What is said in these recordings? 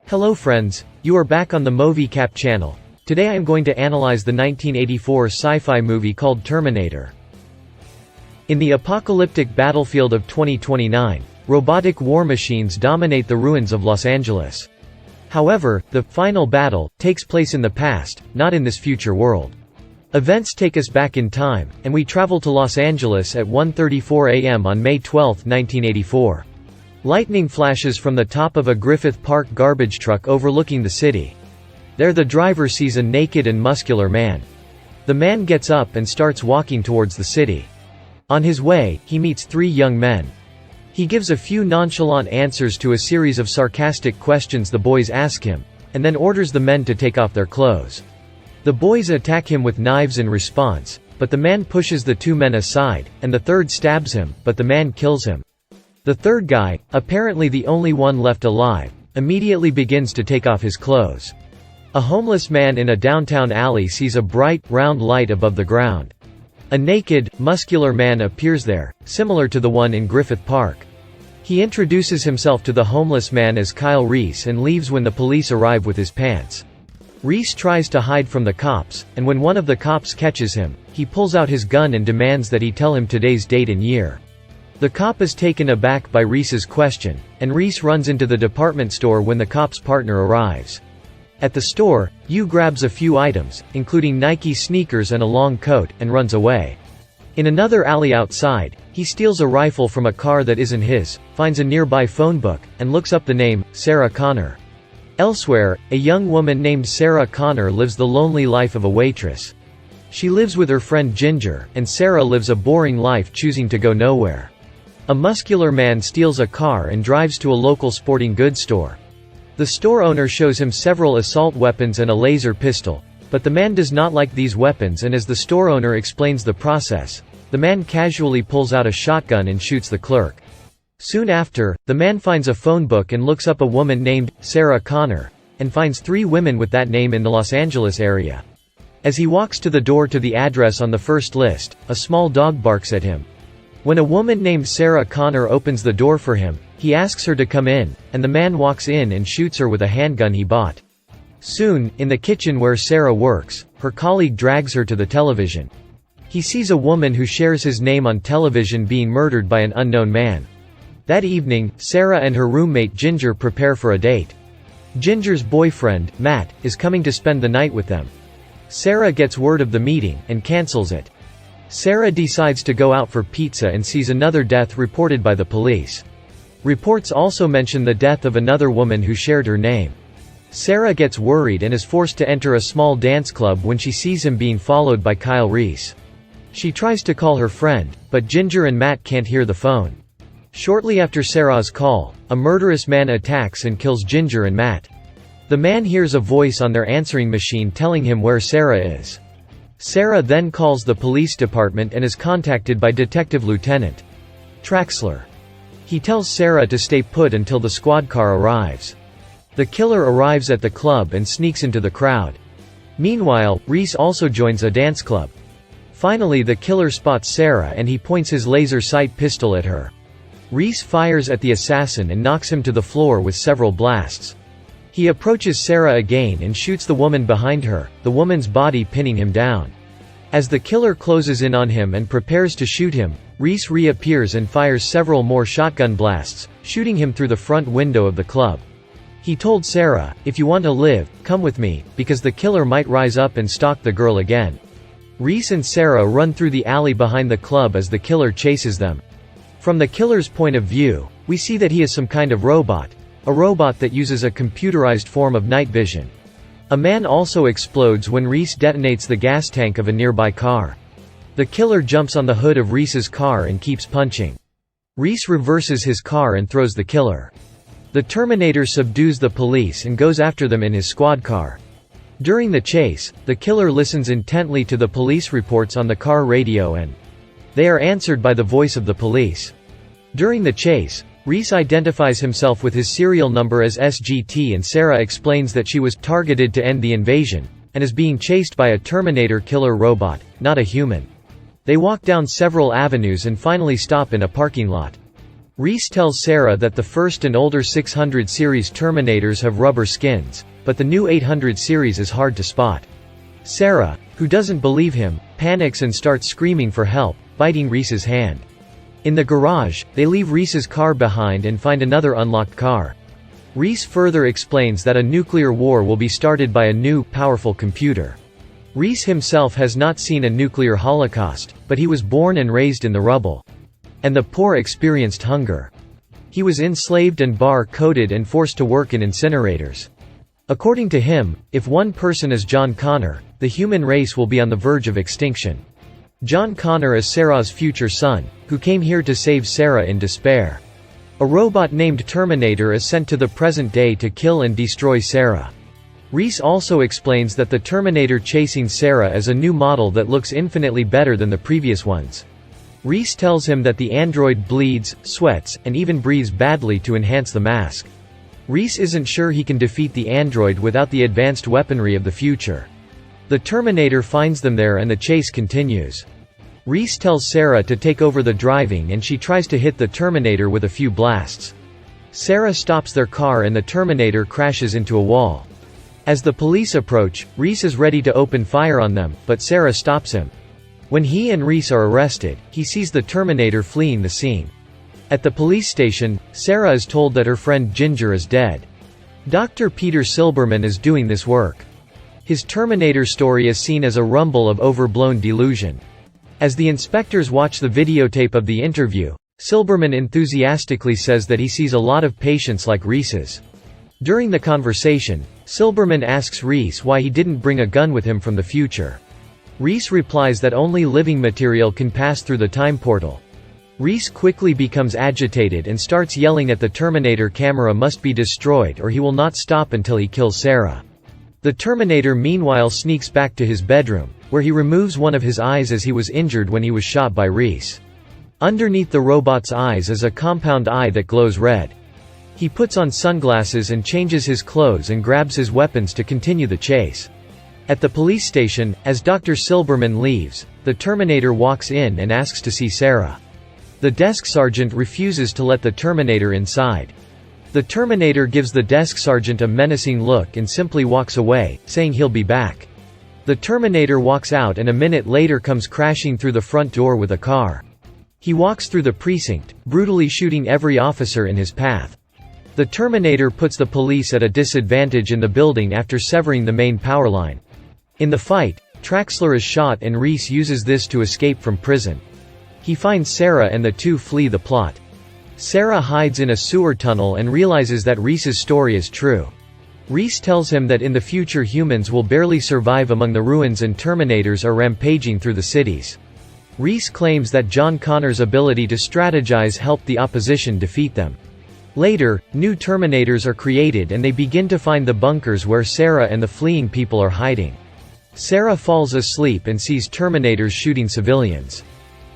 Hello friends, you are back on the Movi channel. Today I am going to analyze the 1984 sci-fi movie called Terminator. In the apocalyptic battlefield of 2029, robotic war machines dominate the ruins of Los Angeles. However, the final battle takes place in the past, not in this future world. Events take us back in time, and we travel to Los Angeles at 1:34 a.m. on May 12, 1984. Lightning flashes from the top of a Griffith Park garbage truck overlooking the city. There the driver sees a naked and muscular man. The man gets up and starts walking towards the city. On his way, he meets three young men. He gives a few nonchalant answers to a series of sarcastic questions the boys ask him, and then orders the men to take off their clothes. The boys attack him with knives in response, but the man pushes the two men aside, and the third stabs him, but the man kills him. The third guy, apparently the only one left alive, immediately begins to take off his clothes. A homeless man in a downtown alley sees a bright, round light above the ground. A naked, muscular man appears there, similar to the one in Griffith Park. He introduces himself to the homeless man as Kyle Reese and leaves when the police arrive with his pants. Reese tries to hide from the cops, and when one of the cops catches him, he pulls out his gun and demands that he tell him today's date and year. The cop is taken aback by Reese's question, and Reese runs into the department store when the cop's partner arrives. At the store, Hugh grabs a few items, including Nike sneakers and a long coat, and runs away. In another alley outside, he steals a rifle from a car that isn't his, finds a nearby phone book, and looks up the name, Sarah Connor. Elsewhere, a young woman named Sarah Connor lives the lonely life of a waitress. She lives with her friend Ginger, and Sarah lives a boring life choosing to go nowhere. A muscular man steals a car and drives to a local sporting goods store. The store owner shows him several assault weapons and a laser pistol, but the man does not like these weapons, and as the store owner explains the process, the man casually pulls out a shotgun and shoots the clerk. Soon after, the man finds a phone book and looks up a woman named Sarah Connor, and finds three women with that name in the Los Angeles area. As he walks to the door to the address on the first list, a small dog barks at him. When a woman named Sarah Connor opens the door for him, he asks her to come in, and the man walks in and shoots her with a handgun he bought. Soon, in the kitchen where Sarah works, her colleague drags her to the television. He sees a woman who shares his name on television being murdered by an unknown man. That evening, Sarah and her roommate Ginger prepare for a date. Ginger's boyfriend, Matt, is coming to spend the night with them. Sarah gets word of the meeting, and cancels it. Sarah decides to go out for pizza and sees another death reported by the police. Reports also mention the death of another woman who shared her name. Sarah gets worried and is forced to enter a small dance club when she sees him being followed by Kyle Reese. She tries to call her friend, but Ginger and Matt can't hear the phone. Shortly after Sarah's call, a murderous man attacks and kills Ginger and Matt. The man hears a voice on their answering machine telling him where Sarah is. Sarah then calls the police department and is contacted by Detective Lieutenant Traxler. He tells Sarah to stay put until the squad car arrives. The killer arrives at the club and sneaks into the crowd. Meanwhile, Reese also joins a dance club. Finally, the killer spots Sarah and he points his laser sight pistol at her. Reese fires at the assassin and knocks him to the floor with several blasts. He approaches Sarah again and shoots the woman behind her, the woman's body pinning him down. As the killer closes in on him and prepares to shoot him, Reese reappears and fires several more shotgun blasts, shooting him through the front window of the club. He told Sarah, "If you want to live, come with me," because the killer might rise up and stalk the girl again. Reese and Sarah run through the alley behind the club as the killer chases them. From the killer's point of view, we see that he is some kind of robot. A robot that uses a computerized form of night vision. A man also explodes when Reese detonates the gas tank of a nearby car. The killer jumps on the hood of Reese's car and keeps punching. Reese reverses his car and throws the killer. The Terminator subdues the police and goes after them in his squad car. During the chase, the killer listens intently to the police reports on the car radio and they are answered by the voice of the police. During the chase, Reese identifies himself with his serial number as SGT and Sarah explains that she was targeted to end the invasion, and is being chased by a Terminator killer robot, not a human. They walk down several avenues and finally stop in a parking lot. Reese tells Sarah that the first and older 600 series Terminators have rubber skins, but the new 800 series is hard to spot. Sarah, who doesn't believe him, panics and starts screaming for help, biting Reese's hand. In the garage, they leave Reese's car behind and find another unlocked car. Reese further explains that a nuclear war will be started by a new, powerful computer. Reese himself has not seen a nuclear holocaust, but he was born and raised in the rubble. And the poor experienced hunger. He was enslaved and bar-coded and forced to work in incinerators. According to him, if one person is John Connor, the human race will be on the verge of extinction. John Connor is Sarah's future son, who came here to save Sarah in despair. A robot named Terminator is sent to the present day to kill and destroy Sarah. Reese also explains that the Terminator chasing Sarah is a new model that looks infinitely better than the previous ones. Reese tells him that the android bleeds, sweats, and even breathes badly to enhance the mask. Reese isn't sure he can defeat the android without the advanced weaponry of the future. The Terminator finds them there and the chase continues. Reese tells Sarah to take over the driving and she tries to hit the Terminator with a few blasts. Sarah stops their car and the Terminator crashes into a wall. As the police approach, Reese is ready to open fire on them, but Sarah stops him. When he and Reese are arrested, he sees the Terminator fleeing the scene. At the police station, Sarah is told that her friend Ginger is dead. Dr. Peter Silberman is doing this work. His Terminator story is seen as a rumble of overblown delusion. As the inspectors watch the videotape of the interview, Silberman enthusiastically says that he sees a lot of patients like Reese's. During the conversation, Silberman asks Reese why he didn't bring a gun with him from the future. Reese replies that only living material can pass through the time portal. Reese quickly becomes agitated and starts yelling at the Terminator camera must be destroyed or he will not stop until he kills Sarah. The Terminator meanwhile sneaks back to his bedroom, where he removes one of his eyes as he was injured when he was shot by Reese. Underneath the robot's eyes is a compound eye that glows red. He puts on sunglasses and changes his clothes and grabs his weapons to continue the chase. At the police station, as Dr. Silberman leaves, the Terminator walks in and asks to see Sarah. The desk sergeant refuses to let the Terminator inside. The Terminator gives the desk sergeant a menacing look and simply walks away, saying he'll be back. The Terminator walks out and a minute later comes crashing through the front door with a car. He walks through the precinct, brutally shooting every officer in his path. The Terminator puts the police at a disadvantage in the building after severing the main power line. In the fight, Traxler is shot and Reese uses this to escape from prison. He finds Sarah and the two flee the plot. Sarah hides in a sewer tunnel and realizes that Reese's story is true. Reese tells him that in the future humans will barely survive among the ruins and Terminators are rampaging through the cities. Reese claims that John Connor's ability to strategize helped the opposition defeat them. Later, new Terminators are created and they begin to find the bunkers where Sarah and the fleeing people are hiding. Sarah falls asleep and sees Terminators shooting civilians.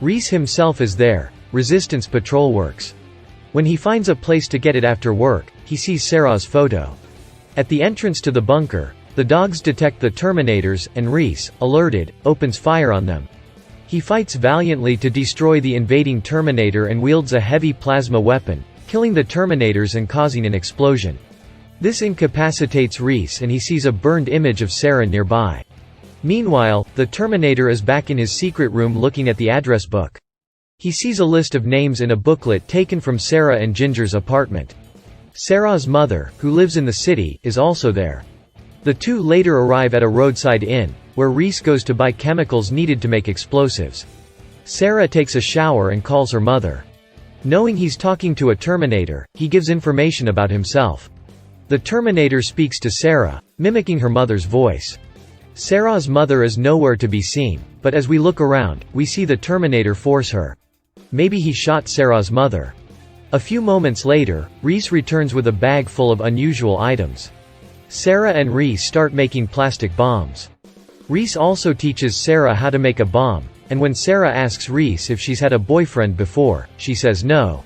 Reese himself is there. Resistance patrol works. When he finds a place to get it after work, he sees Sarah's photo. At the entrance to the bunker, the dogs detect the Terminators, and Reese, alerted, opens fire on them. He fights valiantly to destroy the invading Terminator and wields a heavy plasma weapon, killing the Terminators and causing an explosion. This incapacitates Reese and he sees a burned image of Sarah nearby. Meanwhile, the Terminator is back in his secret room looking at the address book. He sees a list of names in a booklet taken from Sarah and Ginger's apartment. Sarah's mother, who lives in the city, is also there. The two later arrive at a roadside inn, where Reese goes to buy chemicals needed to make explosives. Sarah takes a shower and calls her mother. Knowing he's talking to a Terminator, he gives information about himself. The Terminator speaks to Sarah, mimicking her mother's voice. Sarah's mother is nowhere to be seen, but as we look around, we see the Terminator force her. Maybe he shot Sarah's mother. A few moments later, Reese returns with a bag full of unusual items. Sarah and Reese start making plastic bombs. Reese also teaches Sarah how to make a bomb, and when Sarah asks Reese if she's had a boyfriend before, she says no.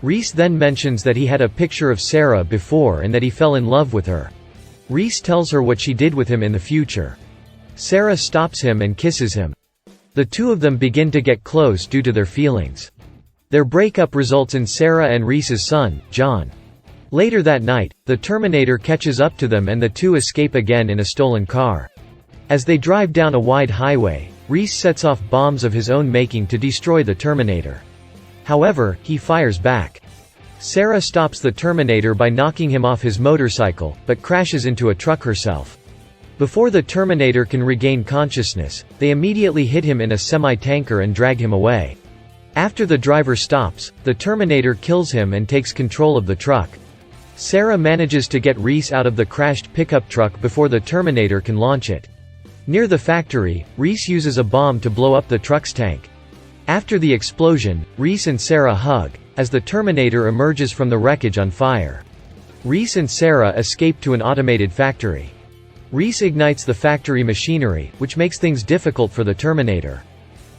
Reese then mentions that he had a picture of Sarah before and that he fell in love with her. Reese tells her what she did with him in the future. Sarah stops him and kisses him. The two of them begin to get close due to their feelings. Their breakup results in Sarah and Reese's son, John. Later that night, the Terminator catches up to them and the two escape again in a stolen car. As they drive down a wide highway, Reese sets off bombs of his own making to destroy the Terminator. However, he fires back. Sarah stops the Terminator by knocking him off his motorcycle, but crashes into a truck herself. Before the Terminator can regain consciousness, they immediately hit him in a semi-tanker and drag him away. After the driver stops, the Terminator kills him and takes control of the truck. Sarah manages to get Reese out of the crashed pickup truck before the Terminator can launch it. Near the factory, Reese uses a bomb to blow up the truck's tank. After the explosion, Reese and Sarah hug, as the Terminator emerges from the wreckage on fire. Reese and Sarah escape to an automated factory. Reese ignites the factory machinery, which makes things difficult for the Terminator.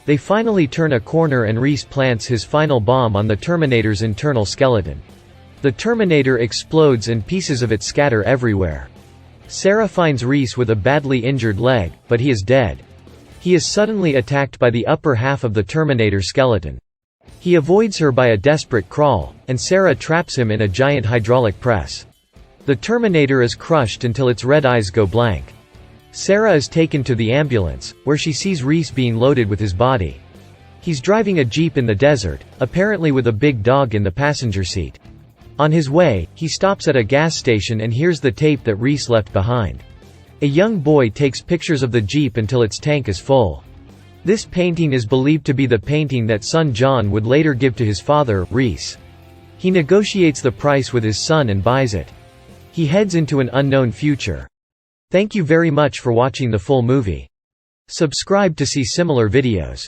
They finally turn a corner and Reese plants his final bomb on the Terminator's internal skeleton. The Terminator explodes and pieces of it scatter everywhere. Sarah finds Reese with a badly injured leg, but he is dead. He is suddenly attacked by the upper half of the Terminator skeleton. He avoids her by a desperate crawl, and Sarah traps him in a giant hydraulic press. The Terminator is crushed until its red eyes go blank. Sarah is taken to the ambulance, where she sees Reese being loaded with his body. He's driving a Jeep in the desert, apparently with a big dog in the passenger seat. On his way, he stops at a gas station and hears the tape that Reese left behind. A young boy takes pictures of the Jeep until its tank is full. This painting is believed to be the painting that son John would later give to his father, Reese. He negotiates the price with his son and buys it. He heads into an unknown future. Thank you very much for watching the full movie. Subscribe to see similar videos.